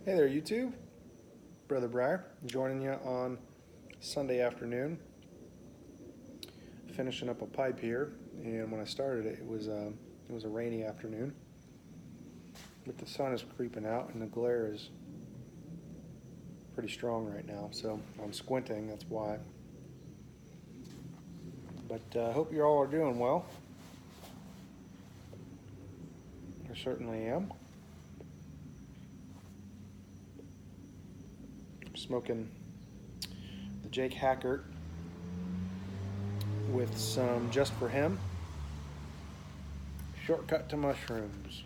Hey there, YouTube. Brother Briar joining you on Sunday afternoon, finishing up a pipe here. And when I started it, it was a rainy afternoon, but the sun is creeping out and the glare is pretty strong right now. So I'm squinting. That's why. But I hope you all are doing well. I certainly am. I'm smoking the Jake Hackert with some Just for Him. Shortcut to mushrooms.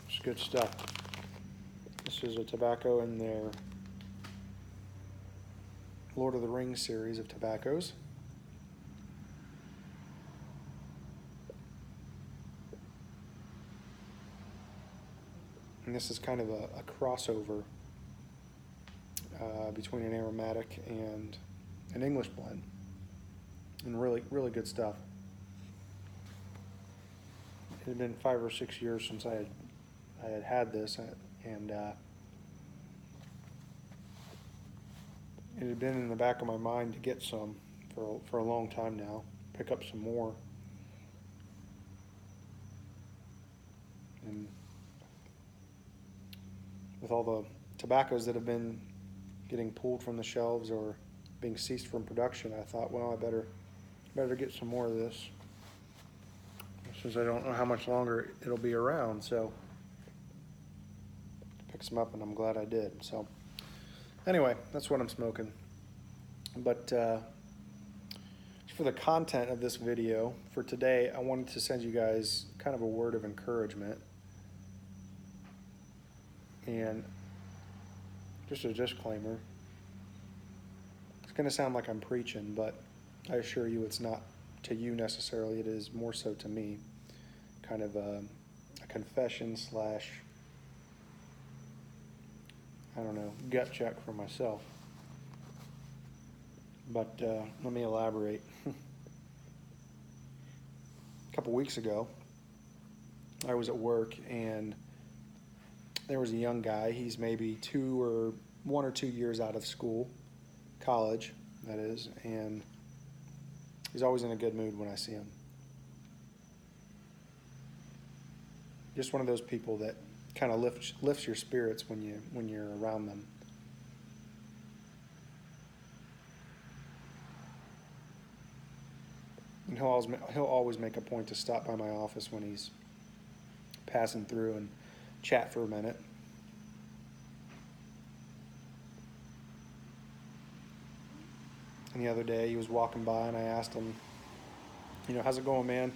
It's good stuff. This is a tobacco in their Lord of the Rings series of tobaccos. And this is kind of a crossover between an aromatic and an English blend. And really, really good stuff. It had been 5 or 6 years since I had this, and it had been in the back of my mind to get some for a long time now. Pick up some more, and with all the tobaccos that have been getting pulled from the shelves or being ceased from production, I thought, well, I better get some more of this, since I don't know how much longer it'll be around. So pick some up, and I'm glad I did. So anyway, that's what I'm smoking. But for the content of this video for today, I wanted to send you guys kind of a word of encouragement and just a disclaimer. It's going to sound like I'm preaching, but I assure you it's not to you necessarily. It is more so to me. Kind of a confession slash, I don't know, gut check for myself. But let me elaborate. A couple weeks ago, I was at work and there was a young guy. He's maybe 1 or 2 years out of school, college, that is, and he's always in a good mood when I see him. Just one of those people that kind of lifts your spirits when you're around them. And he'll always make a point to stop by my office when he's passing through and chat for a minute. And the other day he was walking by and I asked him, how's it going, man?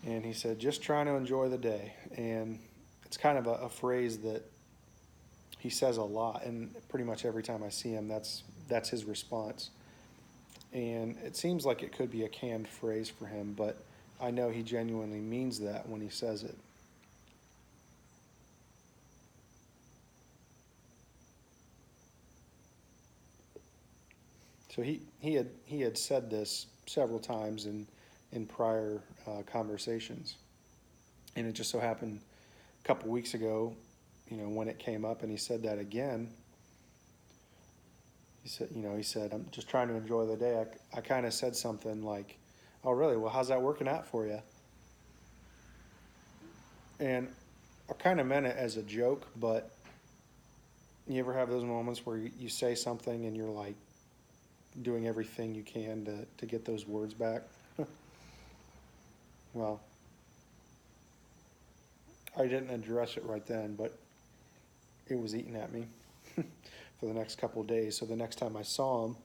And he said, just trying to enjoy the day. And it's kind of a phrase that he says a lot, and pretty much every time I see him, that's his response. And it seems like it could be a canned phrase for him, but I know he genuinely means that when he says it. So he had said this several times in prior conversations, and it just so happened a couple weeks ago, when it came up, and he said that again. He said, I'm just trying to enjoy the day. I kind of said something like, oh, really? Well, how's that working out for you? And I kind of meant it as a joke, but you ever have those moments where you say something and you're like doing everything you can to get those words back? Well, I didn't address it right then, but it was eating at me for the next couple of days. So the next time I saw him,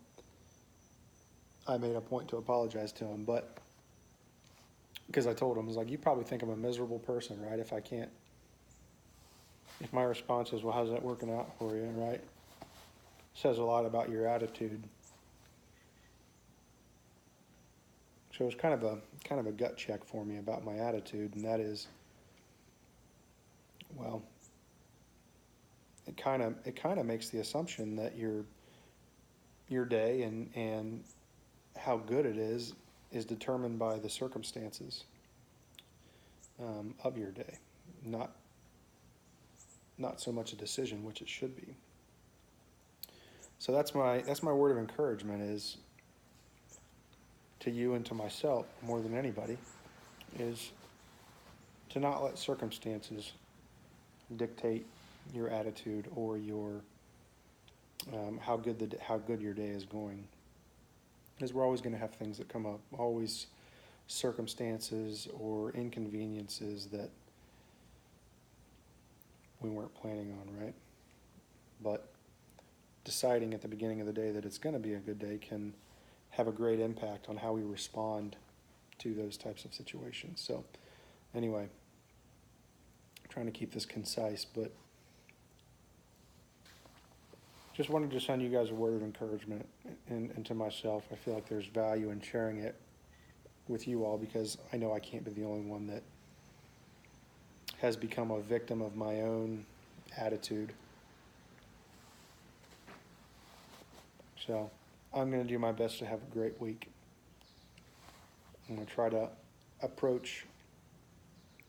I made a point to apologize to him, but because I told him, I was like, you probably think I'm a miserable person, right? If my response is, well, how's that working out for you, right? Says a lot about your attitude. So it was kind of a gut check for me about my attitude, and that is, well, it kind of makes the assumption that your day and how good it is determined by the circumstances of your day, not not so much a decision, which it should be. So that's my word of encouragement is to you and to myself more than anybody, is to not let circumstances dictate your attitude or your how good your day is going. Because we're always going to have things that come up, always circumstances or inconveniences that we weren't planning on, right? But deciding at the beginning of the day that it's going to be a good day can have a great impact on how we respond to those types of situations. So anyway, I'm trying to keep this concise, but just wanted to send you guys a word of encouragement, and to myself. I feel like there's value in sharing it with you all, because I know I can't be the only one that has become a victim of my own attitude. So I'm going to do my best to have a great week. I'm going to try to approach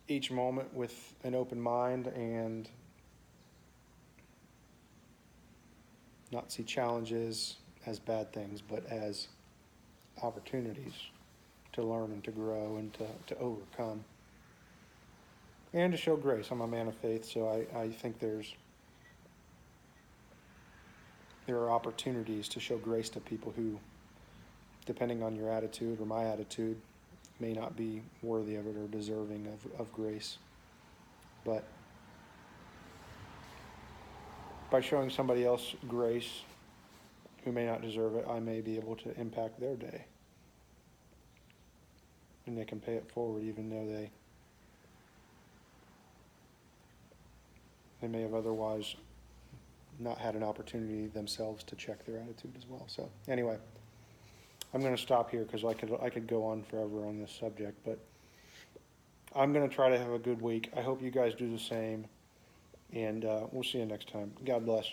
each moment with an open mind and not see challenges as bad things, but as opportunities to learn and to grow and to overcome. And to show grace. I'm a man of faith, so I think there are opportunities to show grace to people who, depending on your attitude or my attitude, may not be worthy of it or deserving of grace. But by showing somebody else grace who may not deserve it, I may be able to impact their day. And they can pay it forward, even though they may have otherwise not had an opportunity themselves to check their attitude as well. So anyway, I'm going to stop here because I could go on forever on this subject, but I'm going to try to have a good week. I hope you guys do the same, and we'll see you next time. God bless.